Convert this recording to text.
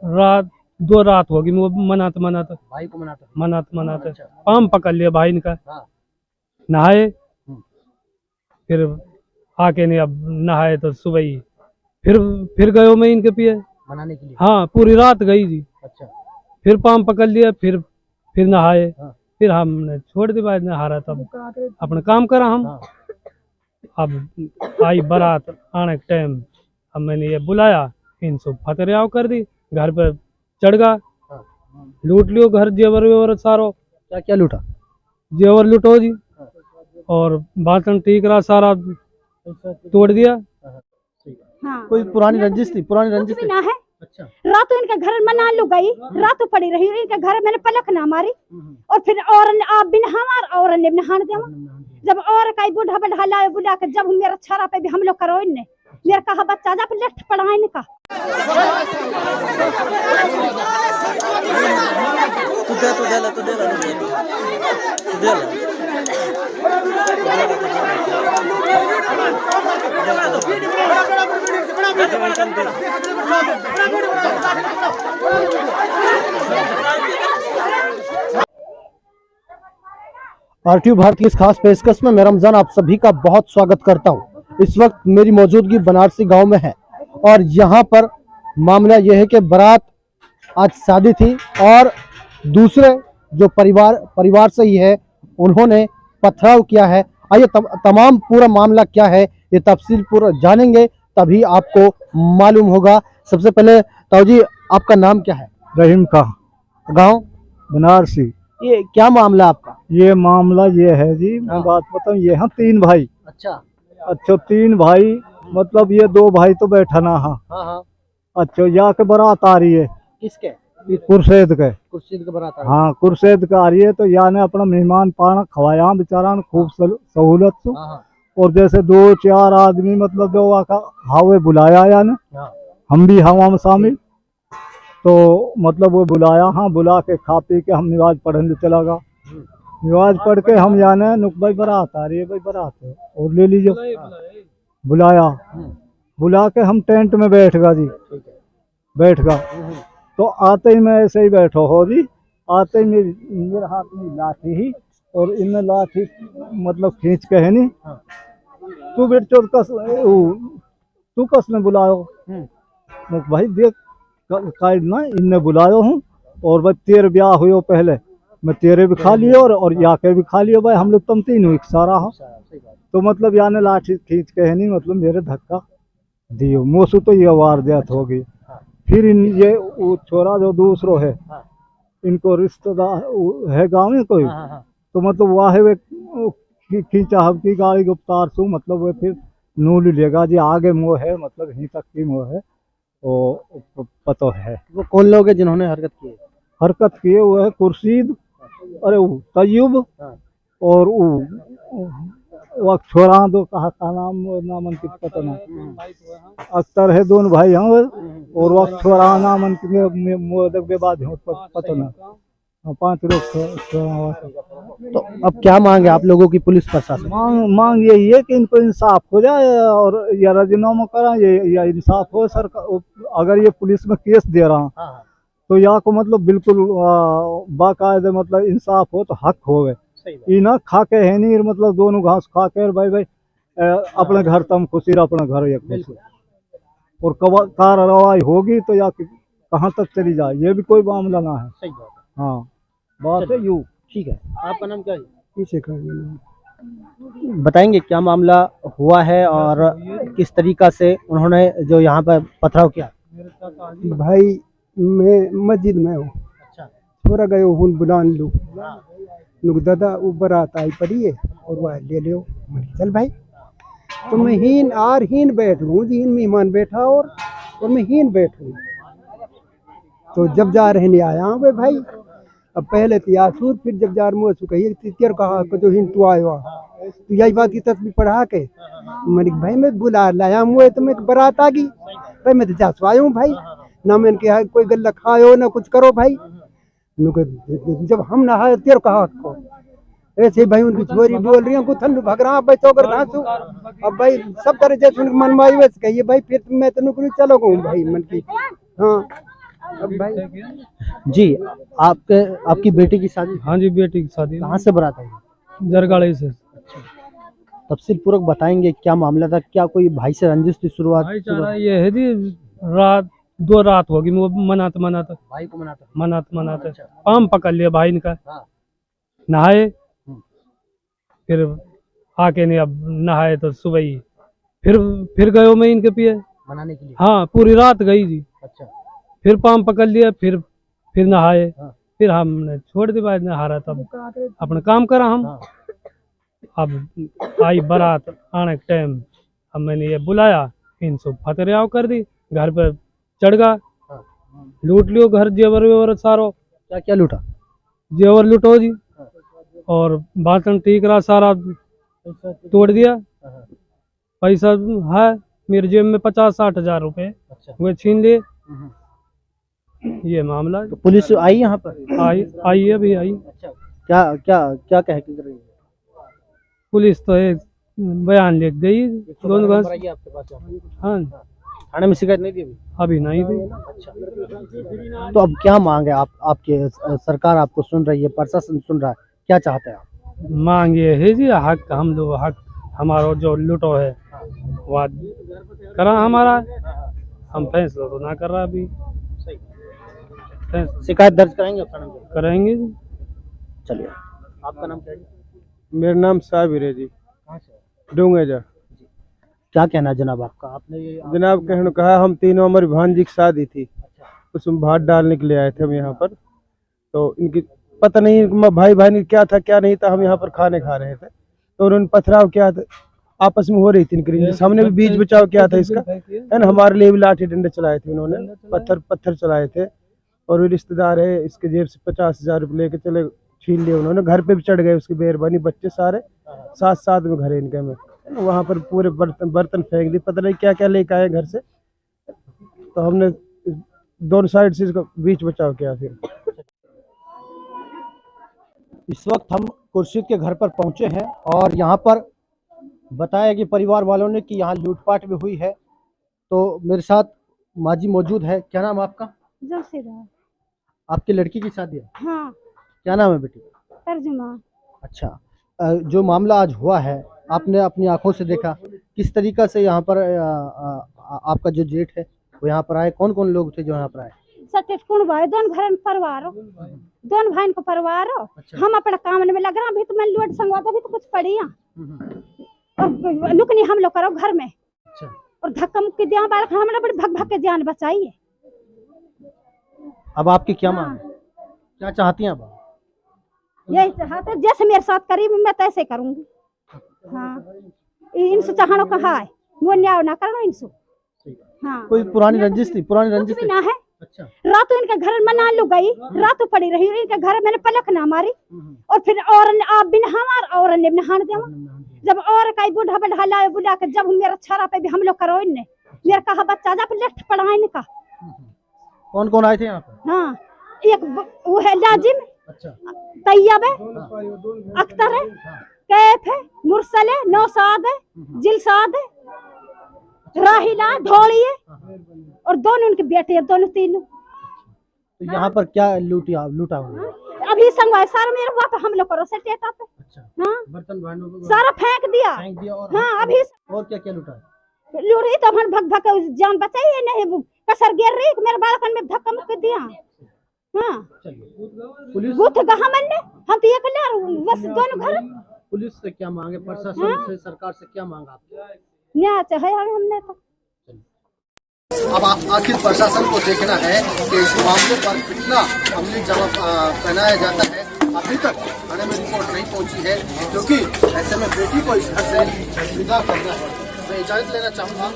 रात 2 रात होगी वो मनाते भाई को मनाते अच्छा। पाम पकड़ लिया भाई इनका। हाँ। नहाए फिर आके नहीं, अब नहाए तो सुबह ही फिर गयो मैं इनके पिए मनाने के लिए। हाँ पूरी रात गई जी। अच्छा। फिर पाम पकड़ लिया, फिर नहाए। हाँ। फिर हमने छोड़ दी, बाद नहा रहा तब अपना काम करा हम। हाँ। अब आई बारात आने के टाइम, अब मैंने ये बुलाया, इनसे फतरियाव कर दी, घर पे चढ़ गया। हाँ। लूट लियो घर, जेवर वेवर सारो। क्या क्या लूटा? जेवर लूटो जी, और बर्तन ठीक रहा सारा तोड़ दिया। हाँ। कोई पुरानी रंजिश थी? पुरानी रंजिश कुछ भी ना है। अच्छा। रातों इनका घर मना लू गई, रातों पड़ी रही इनका घर, मैंने पलक ना मारी। और फिर और आप भी नहा और ने नहान दिया। जब और कई बूढ़ा बढ़ा लाए बुला के, जब मेरा छारा पे भी हम लोग करो इनने, मेरा कहा बच्चा जा लेफ्ट पढ़ा इनका। आरटीयू भारत की इस खास पेशकश में मैं रमजान आप सभी का बहुत स्वागत करता हूं। इस वक्त मेरी मौजूदगी बनारसी गांव में है और यहां पर मामला यह है कि बारात आज शादी थी और दूसरे जो परिवार से ही है उन्होंने पथराव किया है। आइए तमाम पूरा मामला क्या है ये तफसील पूरा जानेंगे, तभी आपको मालूम होगा। सबसे पहले ताऊ जी, आपका नाम क्या है? रहीम का, गांव बनारसी। ये क्या मामला आपका? ये मामला ये है जी, मैं बात बताऊं, ये हैं 3 भाई। अच्छा 3 भाई, मतलब ये 2 भाई तो बैठा ना। हाँ। अच्छा यहाँ के बारात आ रही है। किसके? कुरसेद के। कुर्सीद के बारात? हाँ कुरसेद का आ रही है। तो या ने अपना मेहमान पाना खवाया बेचारा खूब सहूलत से। और जैसे 2-4 आदमी मतलब जो आका हावे बुलाया या ने, हम भी हवा में शामिल। तो मतलब वो बुलाया, हाँ बुला के खा पी के हम नमाज पढ़ने चला गया। नमाज पढ़ के हम जाने नुक भाई बारात आ रही है, भाई बारात है और ले लीजिए। बुलाया, बुला के हम टेंट में बैठ गया जी, बैठ गया। तो आते ही मैं ऐसे ही बैठा हो जी, आते ही मेरे हाथ में लाठी ही और इनने लाठी मतलब खींच के है नी, तू बेट चोर तू कस ने बुलायो? भाई देख काट ना, इनने बुलायो हूँ और भाई तेरे ब्याह हुए पहले मैं तेरे भी खा लियो और या के भी खा लियो भाई, हम लोग तुम तीनों एक सारा हो। तो मतलब या ने लाठी खींच के है नहीं मतलब मेरे धक्का दियो, मोसू तो ये वारदात होगी। फिर इन ये वो छोरा जो दूसरो है, इनको रिश्तेदार है गाँव में कोई, तो मतलब वाह वे खींचा हम की गाड़ी गुप्तार सु, मतलब वे फिर नूल लेगा जी आगे मोह है, मतलब यहीं तक की मोह है वो पतो है। वो कौन लोग हैं जिन्होंने हरकत किए? वो है कुर्सीद, अरे वो तय्युब और वो छोरा दो का नाम अंकित पता ना, अख्तर है 2 भाई हैं और वो छोरा नाम अंकित के बाद पता ना, 5 लोग। तो अब क्या मांगे आप लोगों की पुलिस प्रशासन? मांग यही है कि इनको इंसाफ हो जाए और या राजीनामा करा या इंसाफ हो। सरकार अगर ये पुलिस में केस दे रहा तो या को मतलब बिल्कुल बाकायदे मतलब इंसाफ हो तो हक हो गए। ये ना खा के है नहीं मतलब दोनों घास खा के भाई अपने घर तम खुशी रहा, अपना घर एक खुशी। और कार्रवाई होगी तो या कहाँ तक चली जाए ये भी कोई मामला ना है। सही बात। हाँ बात है यूँ। ठीक है, आपका नाम क्या है? पीछे बताएंगे क्या मामला हुआ है और किस तरीका से उन्होंने जो यहाँ पर पथराव किया? भाई मैं मस्जिद में हूँ। अच्छा। थोड़ा गए हूँ बुलान लू नुक दादा ऊपर आता ही पड़ी है और वह ले लो। चल भाई तो मैं हीन बैठ लूँ, हीन मेहमान बैठा और मैं हीन बैठ लूँ। तो जब जा रहे नहीं आया वे भाई, अब पहले तो यासूर, फिर जब जा रहे मुँह कही तेर कहा जो हिन तू आयो तो यही बात की तस्वीर पढ़ा के मैंने भाई मैं बुला लाया मुँह तो मैं बारात आ गई भाई, मैं तो जा आया हूँ भाई, ना मैंने कहा कोई गल्ला खाओ ना कुछ करो भाई। जब हम नहाए तेर कहा को ऐसे भाई उनकी छोरी बोल रही है कुथन भग रहा भाई तो घासू। अब भाई सब तरह जैसे मन माई वैसे कहिए भाई, फिर मैं तो नुकरी चलो गूँ भाई मन की। हाँ अब भाई जी, आपकी बेटी की शादी हाँ जी, बेटी की शादी कहाँ से बारात आई? जरगाड़ी से। तफसील पूर्वक बताएंगे क्या मामला था, क्या कोई भाई से रंजिश थी शुरुआत? भाईचारा ये है जी, रात 2 रात होगी वो मनाते भाई को मनाते पाम पकड़ लिया भाई इनका। हाँ। नहाए, फिर आके नहीं, अब नहाए तो सुबह ही फिर गयो मैं इनके पिए मनाने के लिए। हाँ, पूरी रात गई जी। अच्छा। फिर पाम पकड़ लिया, फिर नहाए। हाँ। फिर हमने छोड़ दी, बाद नहा रहा तब अपना काम करा हम। हाँ। अब आई बारात आने के टाइम, अब मैंने ये बुलाया, इनसे फतरियाव कर दी, घर पे चढ़ गा, हाँ। लूट लियो घर, जेवर वेवर सारो। क्या क्या लूटा? जेवर लूटो जी, और बर्तन ठीक रहा सारा तोड़ दिया। पैसा है मेरे जेब में 50-60 हजार रुपए, अच्छा। वे छीन लिए। ये मामला है। तो पुलिस आई यहाँ पर? आई है भी आई। अच्छा। क्या क्या क्या कह के कर रही है? पुलिस तो एक बयान लिख गई दोनों का। आपके पास? हाँ, थाने में शिकायत नहीं दी अभी नहीं थी। अच्छा। तो अब क्या मांग है आपके? सरकार आपको सुन रही है, प्रशासन सुन रहा है, क्या चाहते हैं आप? मांग ये है जी, हक हम लोग, हक हमारा जो लूटो है वो करा हमारा, हम फैसला तो ना कर रहा अभी। शिकायत दर्ज कराएंगे? करेंगे जी। चलिए, आपका नाम क्या है? मेरा नाम साबिर है जी, कहाँ से? डूंगेजा। क्या कहना है जनाब आपका? आपने ये जनाब कहने कहा, हम तीनों हमारी भांजी की शादी थी, उसमें भात डालने के लिए आए थे हम यहाँ पर। तो इनकी पता नहीं भाई ने क्या था क्या नहीं था, हम यहाँ पर खाने खा रहे थे तो उन्होंने पथराव किया था, आपस में हो रही थी इनकी। हमने भी बीच बचाव किया था इसका, है ना। हमारे लिए भी लाठी डंडे चलाए थे उन्होंने, पत्थर चलाए थे। और वो रिश्तेदार है, इसके जेब से 50,000 रुपये लेके चले, छीन लिए उन्होंने। घर पे भी चढ़ गए उसकी बेरबानी, बच्चे सारे साथ में घर इनके में, वहाँ पर पूरे बर्तन फेंक दी, पता नहीं क्या क्या लेके आए घर से। तो हमने दोनों साइड से इसका बीच बचाव किया। फिर इस वक्त हम खुर्शीद के घर पर पहुंचे हैं और यहाँ पर बताया कि परिवार वालों ने कि यहाँ लूटपाट भी हुई है। तो मेरे साथ माजी मौजूद है। क्या नाम आपका? जमशेदा। आपकी लड़की की शादी है? हाँ। क्या नाम है बेटी? तर्जुमा। अच्छा। जो मामला आज हुआ है, आपने अपनी आंखों से देखा, किस तरीका से यहाँ पर आपका जो जेठ है वो यहाँ पर आए? कौन कौन लोग थे जो यहाँ पर आए? सटेट कुण भाई, दोनों घर परिवार हो, दोनों भाई को परिवार हो। हम अपना काम में लग रहा, अभी तो मैं लोड संगवा अभी तो कुछ पड़ी और लुकनी हम लोग करो घर में। अच्छा। और धक्का मुक्की दिया बालक, हमने बड़ी भग भग के जान बचाई है। अब आपकी क्या मांग है? क्या चाहती हैं आप? यही चाहते, जैसे मेरे साथ करी मैं तैसे करूंगी। हाँ, इनसे चाहनो कहा है, वो न्याय ना करना इनसे। हाँ। कोई पुरानी रंजिश थी? पुरानी रंजिश भी ना है। अच्छा। रातों इनके घर में ना लू गई, रातों पड़ी रही इनके घर, मैंने पलक ना मारी। और फिर और आप भी नहार और ने नहान दिया। जब और कई बूढ़ा बढ़ा लाए, बुला के जब मेरा छारा पे भी हम लोग करो, इनने मेरा कहा बच्चा जा लेफ्ट पढ़ा इनका। कौन कौन आए थे यहाँ पे? हाँ, एक वो है लाजिम। अच्छा। तैयब है, अख्तर है, कैफ है, मुरसल है, नौसाद है, जिलसाद है, राहिला, धोड़ी है, और दोनों उनके बेटे हैं, दोनों तीनों। तो यहाँ पर क्या लूटा हुआ? अभी संगवाए सारा मेरे वहाँ पे हम लोग करो सेटेटा पे। अच्छा। हाँ, बर्तन सारा फेंक दिया। और हाँ, अभी और क्या क्या लूटा? लूटी तो हम भग भग के जान बचाई है, नहीं कसर गिर रही मेरे बालकन में धक्का मुक्की दिया। हाँ, पुलिस गुथ गहमन ने हम तो एक लार बस दोनों घर। पुलिस से क्या मांगे? प्रशासन से, सरकार से क्या मांगा आपने? न्याय चाहिए हमने तो। अब आखिर प्रशासन को देखना है कि इस मामले पर कितना अमली जवाब पहनाया जाता है। अभी तक थाने में रिपोर्ट नहीं पहुंची है, क्योंकि ऐसे में बेटी को इस घर से विदा करना है। मैं इजाजत लेना चाहूँगा।